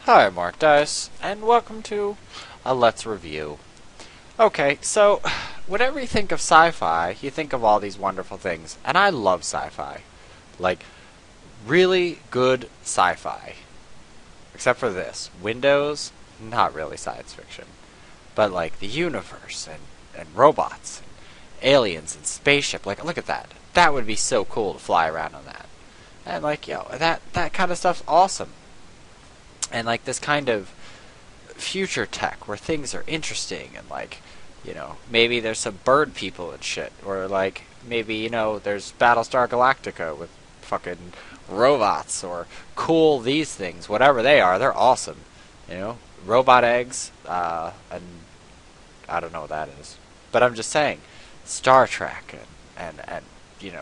Hi, Mark Dice, and welcome to a Let's Review. Okay, so whenever you think of sci-fi, you think of all these wonderful things, and I love sci-fi. Like, really good sci-fi. Except for this. Windows, not really science fiction. But like the universe, and robots, and aliens, and spaceship, like, look at that. That would be so cool to fly around on that. And like, that kind of stuff's awesome. And like this kind of future tech where things are interesting and like, maybe there's some bird people and shit, or like maybe there's Battlestar Galactica with fucking robots or cool these things, whatever they are, they're awesome. Robot eggs, and I don't know what that is, but I'm just saying, Star Trek and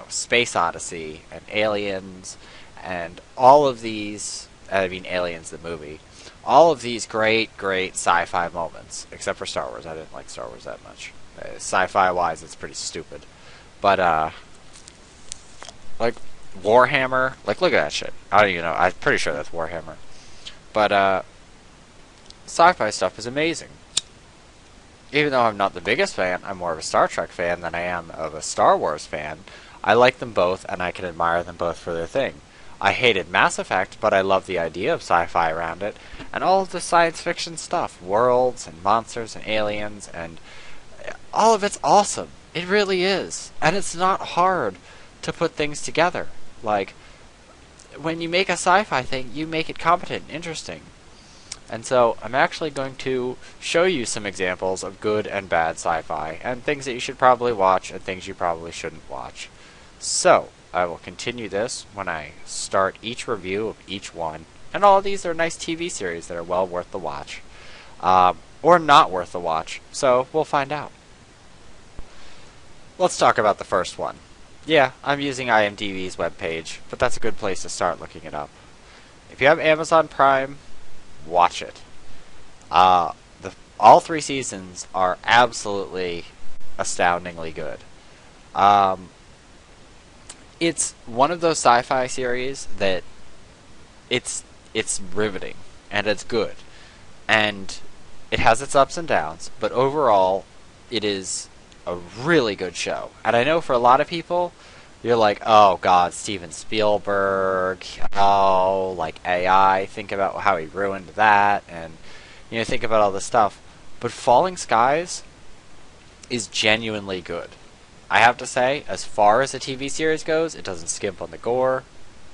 Space Odyssey and Aliens and all of these. I mean, Aliens the movie. All of these great, great sci-fi moments, except for Star Wars. I didn't like Star Wars that much. Sci-fi wise, it's pretty stupid. But like Warhammer, like look at that shit. I don't even know. I'm pretty sure that's Warhammer. But sci-fi stuff is amazing. Even though I'm not the biggest fan, I'm more of a Star Trek fan than I am of a Star Wars fan. I like them both, and I can admire them both for their thing. I hated Mass Effect, but I love the idea of sci-fi around it, and all of the science fiction stuff, worlds and monsters and aliens, and all of it's awesome. It really is, and it's not hard to put things together. Like, when you make a sci-fi thing, you make it competent and interesting. And so, I'm actually going to show you some examples of good and bad sci-fi, and things that you should probably watch, and things you probably shouldn't watch. So, I will continue this when I start each review of each one. And all of these are nice TV series that are well worth the watch. Or not worth the watch. So, we'll find out. Let's talk about the first one. Yeah, I'm using IMDb's webpage, but that's a good place to start looking it up. If you have Amazon Prime, watch it. All 3 seasons are absolutely astoundingly good. It's one of those sci-fi series that it's riveting and it's good, and it has its ups and downs, but overall it is a really good show. And I know for a lot of people, you're like, oh god, Steven Spielberg, oh, like AI, think about how he ruined that, and think about all this stuff. But Falling Skies is genuinely good. I have to say, as far as a TV series goes, it doesn't skimp on the gore.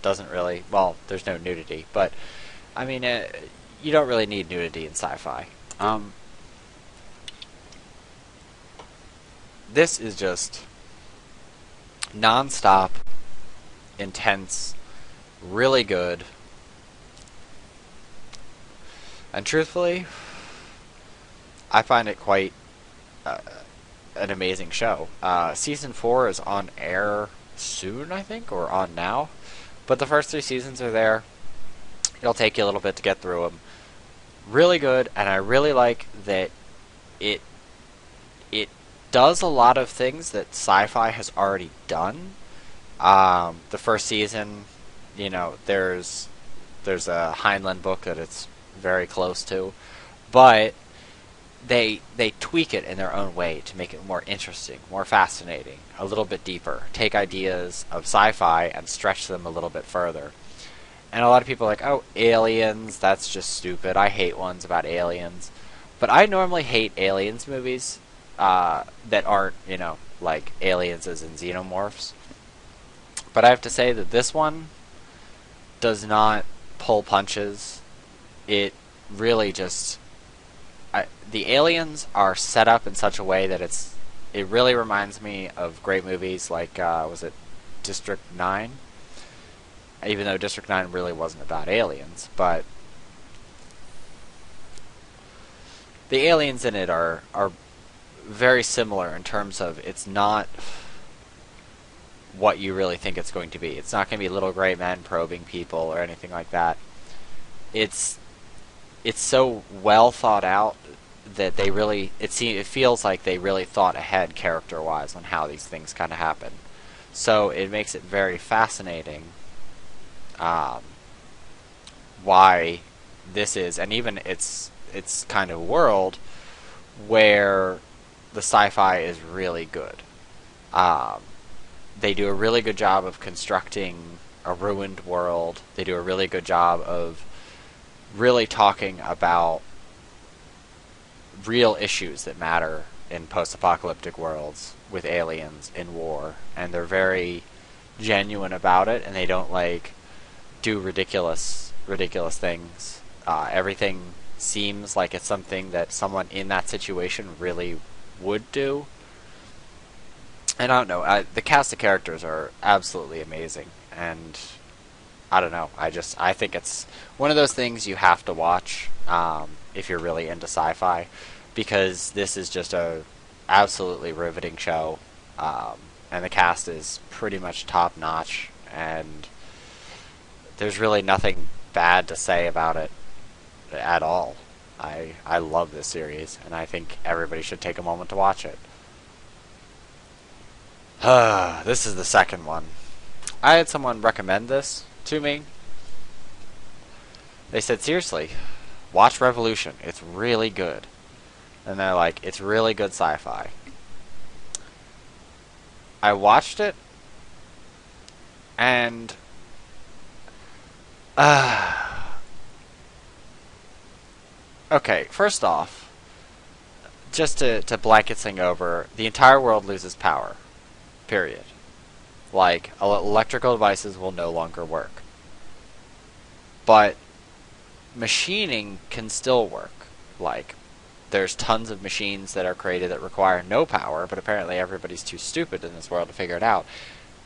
Doesn't really, well, there's no nudity, but I mean, you don't really need nudity in sci-fi. This is just non-stop, intense, really good, and truthfully, I find it quite an amazing show. Season 4 is on air soon, I think, or on now. But the first 3 seasons are there. It'll take you a little bit to get through them. Really good, and I really like that it does a lot of things that sci-fi has already done. The first season, there's a Heinlein book that it's very close to, but they tweak it in their own way to make it more interesting, more fascinating, a little bit deeper. Take ideas of sci-fi and stretch them a little bit further. And a lot of people are like, oh, aliens, that's just stupid. I hate ones about aliens. But I normally hate aliens movies that aren't, like aliens as in xenomorphs. But I have to say that this one does not pull punches. It really just... the aliens are set up in such a way that it really reminds me of great movies like, was it District 9? Even though District 9 really wasn't about aliens, but the aliens in it are very similar in terms of it's not what you really think it's going to be. It's not going to be little gray men probing people or anything like that. It's so well thought out that they really it feels like they really thought ahead character-wise on how these things kind of happen. So it makes it very fascinating why this is, and even its kind of world, where the sci-fi is really good. Um, they do a really good job of constructing a ruined world. They do a really good job of really talking about real issues that matter in post-apocalyptic worlds with aliens in war, and they're very genuine about it, and they don't like do ridiculous things. Everything seems like it's something that someone in that situation really would do. And I don't know, the cast of characters are absolutely amazing, and I don't know, I think it's one of those things you have to watch if you're really into sci-fi, because this is just a absolutely riveting show, and the cast is pretty much top notch, and there's really nothing bad to say about it at all. I love this series, and I think everybody should take a moment to watch it. This is the second one. I had someone recommend this to me. They said, seriously, watch Revolution. It's really good. And they're like, it's really good sci-fi. I watched it, and okay, first off, just to blanket thing over, the entire world loses power. Period. Like, electrical devices will no longer work. But machining can still work. Like, there's tons of machines that are created that require no power, but apparently everybody's too stupid in this world to figure it out.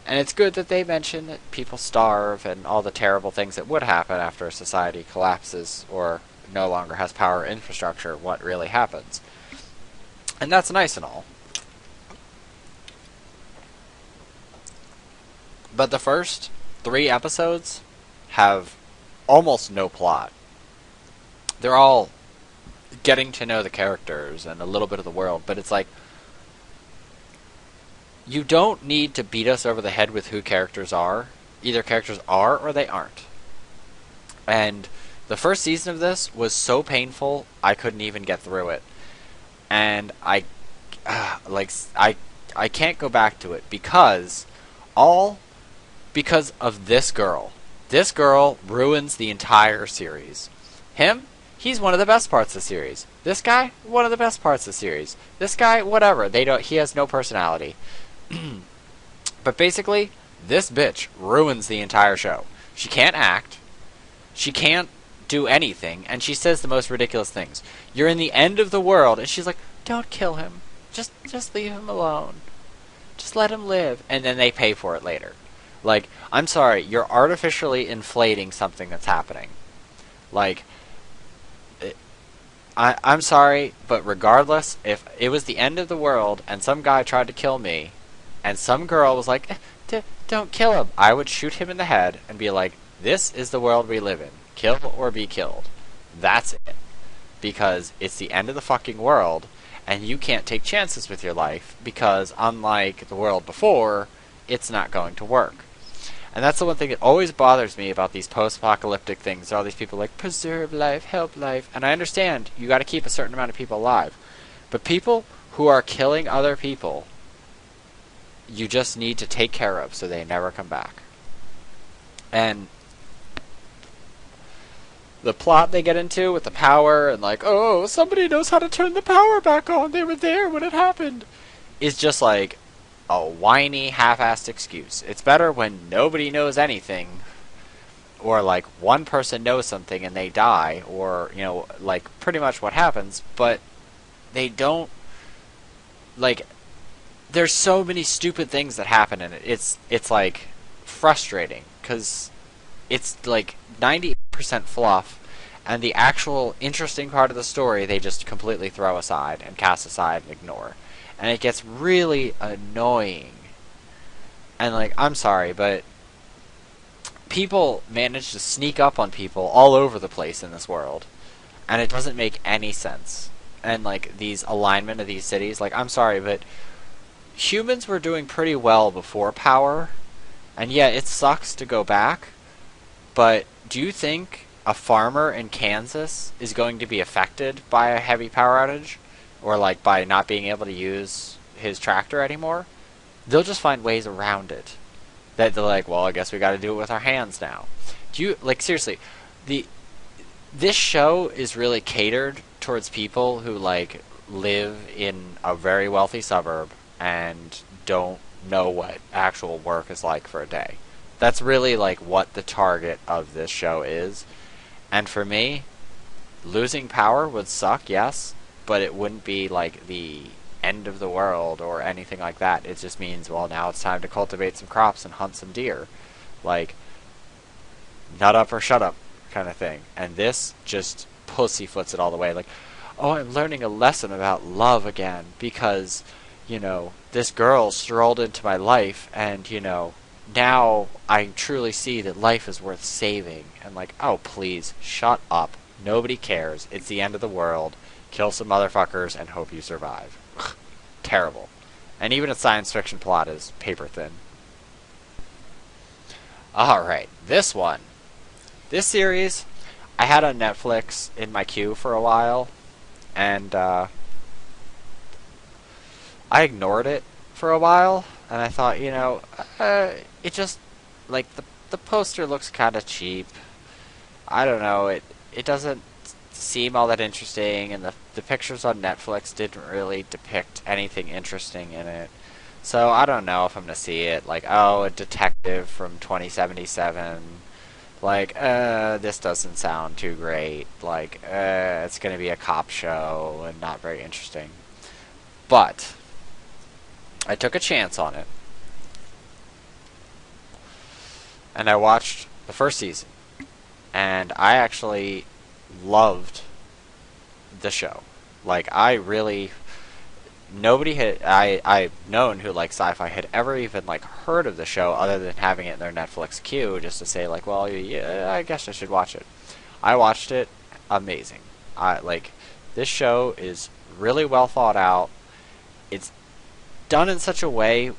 And it's good that they mention that people starve and all the terrible things that would happen after a society collapses or no longer has power infrastructure, what really happens. And that's nice and all. But the first 3 episodes have almost no plot. They're all getting to know the characters and a little bit of the world, but it's like, you don't need to beat us over the head with who characters are. Either characters are or they aren't. And the first season of this was so painful, I couldn't even get through it. And I can't go back to it because of this girl. This girl ruins the entire series. Him, he's one of the best parts of the series. This guy, one of the best parts of the series. This guy, whatever. He has no personality. But basically, this bitch ruins the entire show. She can't act. She can't do anything, and she says the most ridiculous things. You're in the end of the world, and she's like, "Don't kill him. Just leave him alone. Just let him live." And then they pay for it later. Like, I'm sorry, you're artificially inflating something that's happening. Like, I'm sorry, but regardless, if it was the end of the world and some guy tried to kill me, and some girl was like, don't kill him, I would shoot him in the head and be like, this is the world we live in. Kill or be killed. That's it. Because it's the end of the fucking world, and you can't take chances with your life, because unlike the world before, it's not going to work. And that's the one thing that always bothers me about these post-apocalyptic things. There are all these people like, preserve life, help life. And I understand, you got to keep a certain amount of people alive. But people who are killing other people, you just need to take care of so they never come back. And the plot they get into with the power and like, oh, somebody knows how to turn the power back on, they were there when it happened, is just like a whiny, half-assed excuse. It's better when nobody knows anything, or like one person knows something and they die, or, you know, like pretty much what happens, but they don't, like, there's so many stupid things that happen in it. It's like frustrating, because it's like 98% fluff, and the actual interesting part of the story they just completely throw aside and cast aside and ignore. And it gets really annoying. And like, I'm sorry, but people manage to sneak up on people all over the place in this world, and it doesn't make any sense. And like, these alignment of these cities, like, I'm sorry, but humans were doing pretty well before power, and yeah, it sucks to go back, but do you think a farmer in Kansas is going to be affected by a heavy power outage, or like by not being able to use his tractor anymore, they'll just find ways around it. That they're like, well, I guess we got to do it with our hands now. Do you like seriously? This show is really catered towards people who like live in a very wealthy suburb and don't know what actual work is like for a day. That's really like what the target of this show is. And for me, losing power would suck, yes, but it wouldn't be like the end of the world or anything like that. It just means, well, now it's time to cultivate some crops and hunt some deer. Like, nut up or shut up kind of thing. And this just pussyfoots it all the way. Like, oh, I'm learning a lesson about love again because, you know, this girl strolled into my life and, you know, now I truly see that life is worth saving. And like, oh, please, shut up. Nobody cares. It's the end of the world. Kill some motherfuckers and hope you survive. Terrible. And even a science fiction plot is paper thin. Alright, this one. This series, I had on Netflix in my queue for a while, and I ignored it for a while, and I thought, you know, it just, like, the poster looks kind of cheap. I don't know, it doesn't seem all that interesting, and the pictures on Netflix didn't really depict anything interesting in it. So I don't know if I'm gonna see it. Like, oh, a detective from 2077. Like, this doesn't sound too great. Like, it's gonna be a cop show and not very interesting. But I took a chance on it, and I watched the first season, and I actually loved the show. Like, I really, nobody had, I've known who like sci-fi had ever even like heard of the show other than having it in their Netflix queue just to say like, well, yeah, I guess I should watch it. I watched it. Amazing. Like, this show is really well thought out. It's done in such a way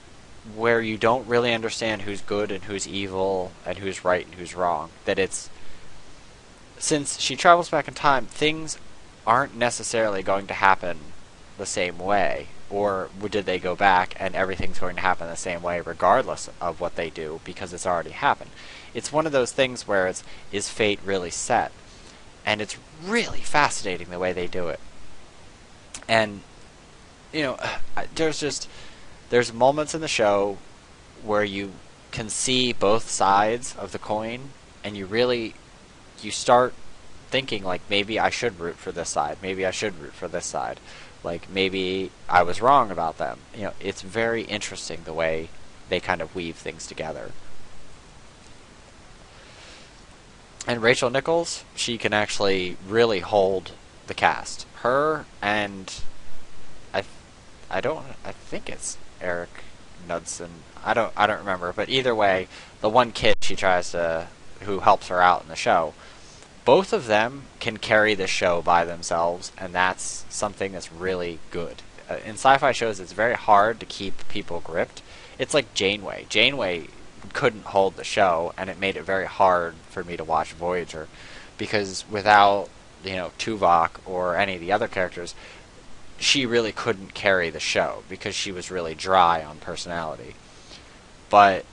where you don't really understand who's good and who's evil and who's right and who's wrong. That it's, since she travels back in time, things aren't necessarily going to happen the same way. Or did they go back and everything's going to happen the same way regardless of what they do because it's already happened. It's one of those things where it's, is fate really set? And it's really fascinating the way they do it. And, you know, there's moments in the show where you can see both sides of the coin, and you start thinking like, maybe I should root for this side, maybe I should root for this side, like maybe I was wrong about them. You know, it's very interesting the way they kind of weave things together. And Rachel Nichols, she can actually really hold the cast. Her and I think it's Eric Knudsen. I don't remember, but either way, the one kid who helps her out in the show, both of them can carry the show by themselves, and that's something that's really good. In sci-fi shows, it's very hard to keep people gripped. It's like Janeway. Janeway couldn't hold the show, and it made it very hard for me to watch Voyager, because without, you know, Tuvok or any of the other characters, she really couldn't carry the show because she was really dry on personality. But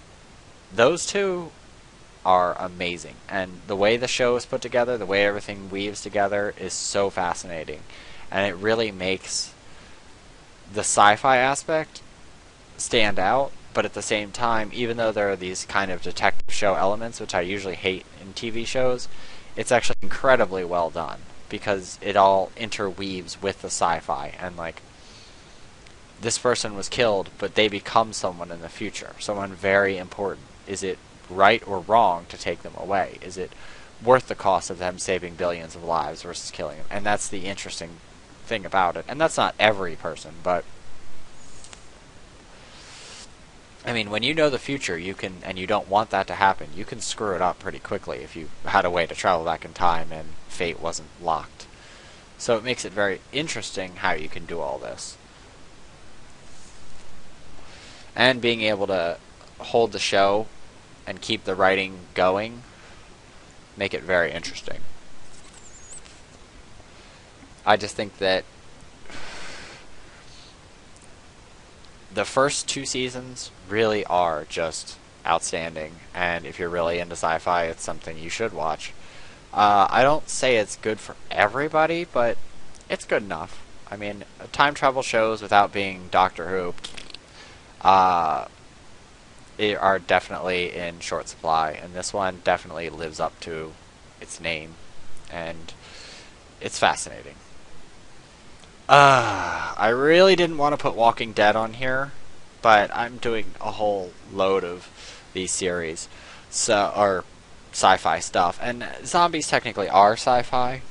those two are amazing, and the way the show is put together, the way everything weaves together is so fascinating, and it really makes the sci-fi aspect stand out. But at the same time, even though there are these kind of detective show elements, which I usually hate in TV shows, it's actually incredibly well done because it all interweaves with the sci-fi. And like, this person was killed, but they become someone in the future, someone very important. Is it right or wrong to take them away? Is it worth the cost of them saving billions of lives versus killing them? And that's the interesting thing about it. And that's not every person, but I mean, when you know the future, you can, and you don't want that to happen, you can screw it up pretty quickly if you had a way to travel back in time and fate wasn't locked. So it makes it very interesting how you can do all this. And being able to hold the show and keep the writing going make it very interesting. I just think that the first two seasons really are just outstanding, and if you're really into sci-fi, it's something you should watch. I don't say it's good for everybody, but it's good enough. I mean, time travel shows without being Doctor Who uh, are definitely in short supply, and this one definitely lives up to its name, and it's fascinating. I really didn't want to put Walking Dead on here, but I'm doing a whole load of these series, so or sci-fi stuff, and zombies technically are sci-fi.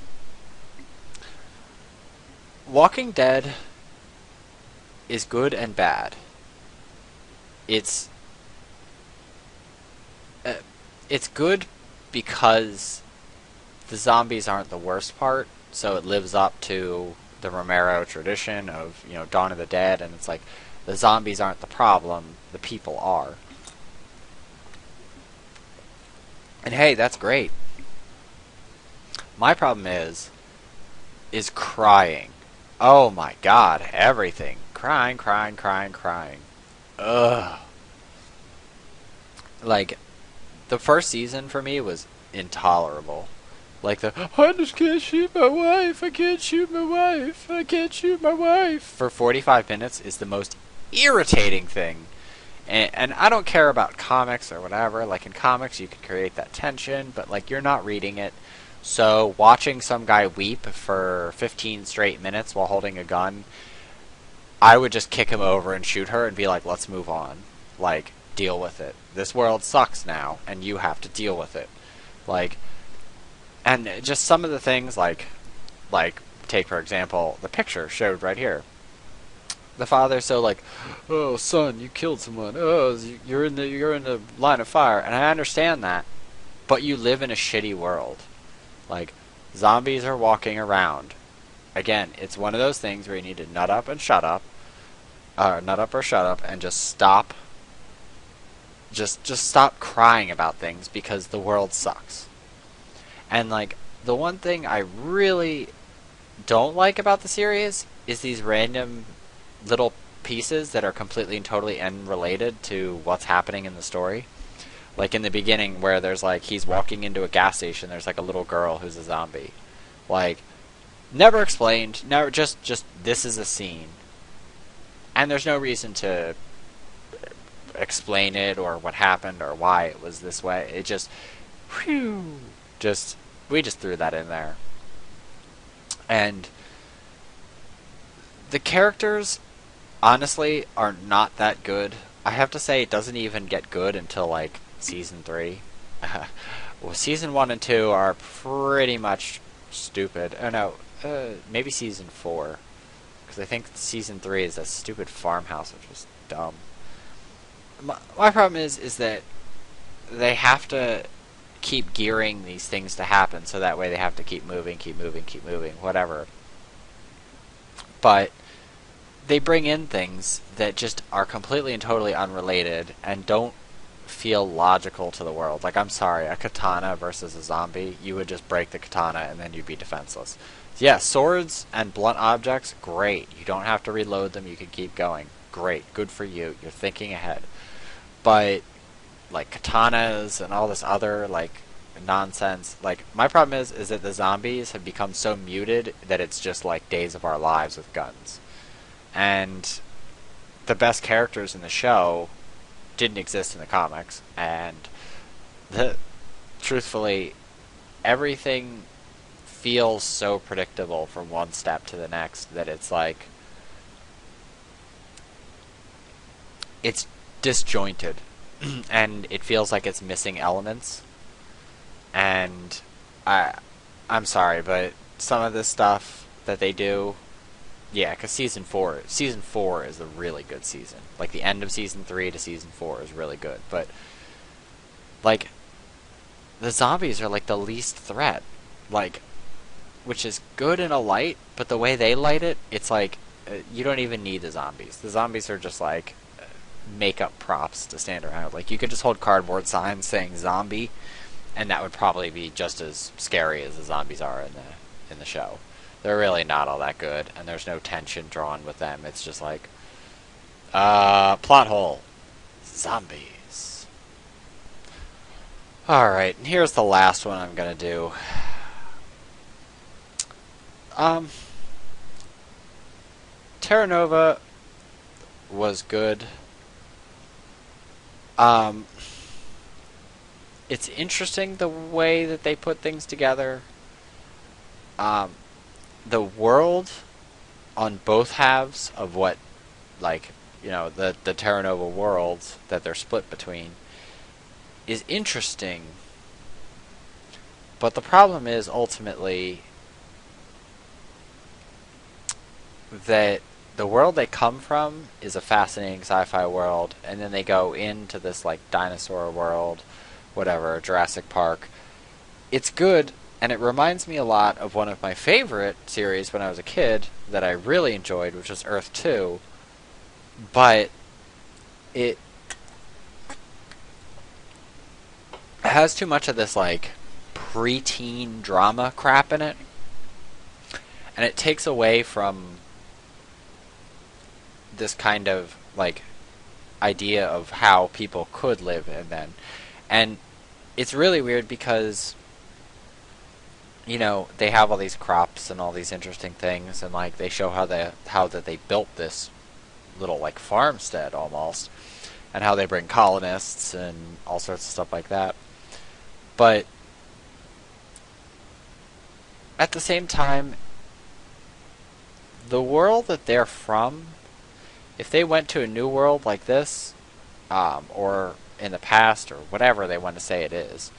Walking Dead is good and bad. It's uh, it's good because the zombies aren't the worst part, so it lives up to the Romero tradition of, Dawn of the Dead, and it's like the zombies aren't the problem, the people are. And hey, that's great. My problem is crying. Oh my god, everything. Crying, crying, crying, crying. Ugh. Like, the first season for me was intolerable. Like I just can't shoot my wife, I can't shoot my wife, I can't shoot my wife. For 45 minutes is the most irritating thing. And I don't care about comics or whatever. Like, in comics, you can create that tension, but, like, you're not reading it. So, watching some guy weep for 15 straight minutes while holding a gun, I would just kick him over and shoot her and be like, let's move on. Like, deal with it. This world sucks now, and you have to deal with it. Like, and just some of the things, like, take, for example, the picture showed right here. The father's so like, oh son, you killed someone. Oh, you're in the line of fire, and I understand that, but you live in a shitty world. Like, zombies are walking around. Again, it's one of those things where you need to nut up and shut up, nut up or shut up, and just stop. Just stop crying about things because the world sucks. And like, the one thing I really don't like about the series is these random little pieces that are completely and totally unrelated to what's happening in the story. Like in the beginning where there's like, he's walking into a gas station, there's like a little girl who's a zombie. Like, never explained, never, just this is a scene. And there's no reason to explain it or what happened or why it was this way. It just, whew, we just threw that in there. And the characters, honestly, are not that good. I have to say, it doesn't even get good until, like, Season 3. Well, Season 1 and 2 are pretty much stupid. Oh, no, maybe Season 4. Because I think Season 3 is a stupid farmhouse, which is dumb. My problem is that they have to keep gearing these things to happen, so that way they have to keep moving, whatever. But they bring in things that just are completely and totally unrelated and don't feel logical to the world. Like, I'm sorry, a katana versus a zombie, you would just break the katana and then you'd be defenseless. Yeah, swords and blunt objects, great. You don't have to reload them, you can keep going. Great, good for you, you're thinking ahead. But, like, katanas and all this other, like, nonsense, like, my problem is that the zombies have become so muted that it's just like Days of Our Lives with guns. And the best characters in the show didn't exist in the comics, and truthfully, everything feels so predictable from one step to the next that it's like, it's disjointed, and it feels like it's missing elements. And I'm sorry, but some of this stuff that they do, yeah, because season 4 is a really good season. Like, the end of Season 3 to Season 4 is really good. But, like, the zombies are, like, the least threat. Like, which is good in a light, but the way they light it, it's like, you don't even need the zombies. The zombies are just, like, make-up props to stand around. Like, you could just hold cardboard signs saying zombie, and that would probably be just as scary as the zombies are in the show. they're really not all that good, and there's no tension drawn with them. It's just like, plot hole, zombies. Alright, and here's the last one I'm gonna do. Um, Terra Nova was good. Um, it's interesting the way that they put things together. Um, the world on both halves of what, like, the Terra Nova worlds that they're split between is interesting. But the problem is ultimately that the world they come from is a fascinating sci-fi world, and then they go into this like dinosaur world, whatever, Jurassic Park. It's good, and it reminds me a lot of one of my favorite series when I was a kid that I really enjoyed, which was Earth 2. But it has too much of this like preteen drama crap in it, and it takes away from this kind of like idea of how people could live and then. And it's really weird because they have all these crops and all these interesting things, and like they show how that they built this little like farmstead almost, and how they bring colonists and all sorts of stuff like that. But at the same time, the world that they're from, if they went to a new world like this, or in the past, or whatever they want to say it is,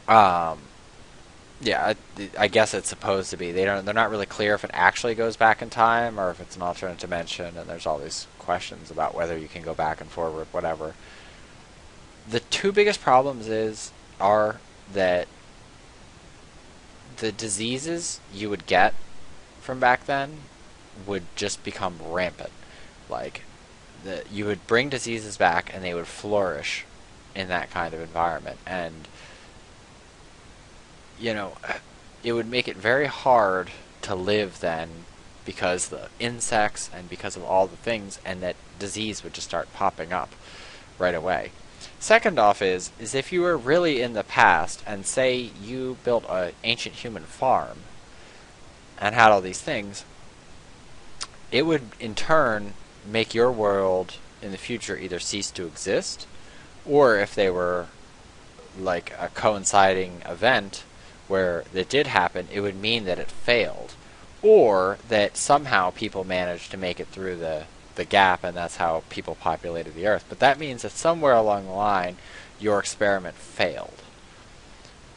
yeah, I guess it's supposed to be. They're not really clear if it actually goes back in time or if it's an alternate dimension, and there's all these questions about whether you can go back and forward, whatever. The two biggest problems are that the diseases you would get from back then would just become rampant. Like, you would bring diseases back and they would flourish in that kind of environment. And, it would make it very hard to live then because the insects and because of all the things, and that disease would just start popping up right away. Second off is if you were really in the past and say you built an ancient human farm and had all these things, it would in turn make your world in the future either cease to exist, or if they were like a coinciding event where it did happen, it would mean that it failed, or that somehow people managed to make it through the gap, and that's how people populated the Earth. But that means that somewhere along the line, your experiment failed,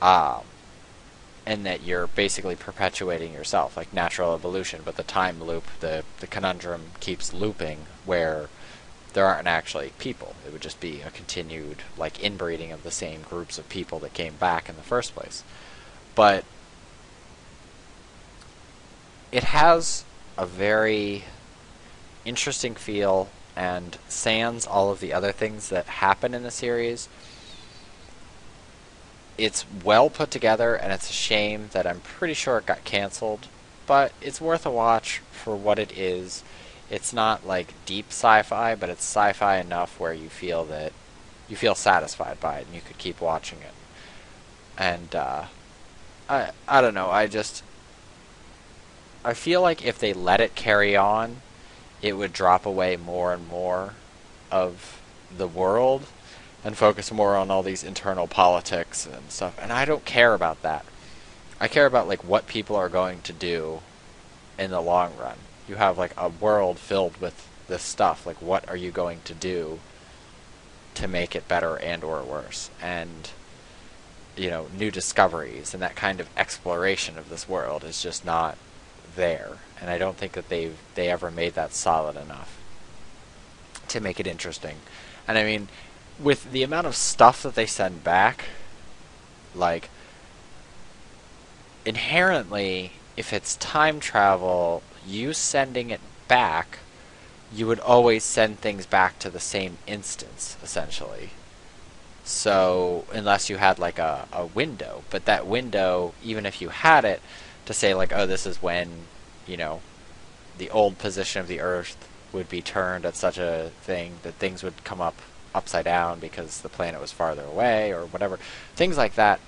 and that you're basically perpetuating yourself, like natural evolution. But the time loop, the conundrum keeps looping, where there aren't actually people. It would just be a continued like inbreeding of the same groups of people that came back in the first place. But it has a very interesting feel, and sans all of the other things that happen in the series, it's well put together, and it's a shame that I'm pretty sure it got canceled, but it's worth a watch for what it is. It's not like deep sci-fi, but it's sci-fi enough where you feel satisfied by it and you could keep watching it. And I don't know, I feel like if they let it carry on, it would drop away more and more of the world and focus more on all these internal politics and stuff. And I don't care about that. I care about like what people are going to do in the long run. You have like a world filled with this stuff. Like, what are you going to do to make it better and or worse? And new discoveries and that kind of exploration of this world is just not there. And I don't think that they ever made that solid enough to make it interesting. And I mean, with the amount of stuff that they send back, like, inherently, if it's time travel, you sending it back, you would always send things back to the same instance, essentially. So, unless you had like a window, but that window, even if you had it, to say like, oh, this is when, you know, the old position of the Earth would be turned at such a thing that things would come up upside down because the planet was farther away or whatever. Things like that.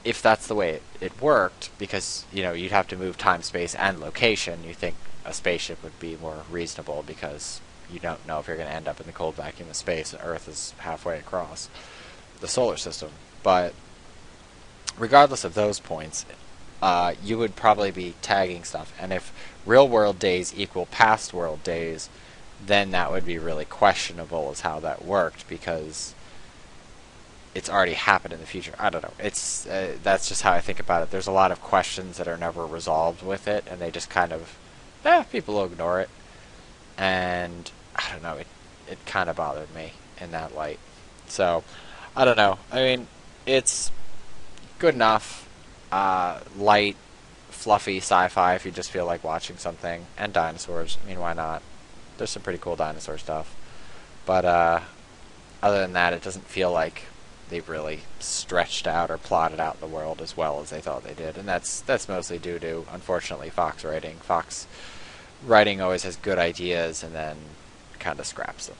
If that's the way it worked, because, you know, you'd have to move time, space, and location, you think a spaceship would be more reasonable because you don't know if you're going to end up in the cold vacuum of space and Earth is halfway across the solar system. But regardless of those points, you would probably be tagging stuff. And if real world days equal past world days, then that would be really questionable as how that worked, because it's already happened in the future. I don't know. It's that's just how I think about it. There's a lot of questions that are never resolved with it, and they just kind of, people will ignore it. And I don't know. It kind of bothered me in that light. So I don't know. I mean, it's good enough, light, fluffy sci-fi if you just feel like watching something, and dinosaurs. I mean, why not? There's some pretty cool dinosaur stuff. But other than that, it doesn't feel like they've really stretched out or plotted out the world as well as they thought they did. And that's mostly due to, unfortunately, Fox writing. Fox writing always has good ideas and then kind of scraps them.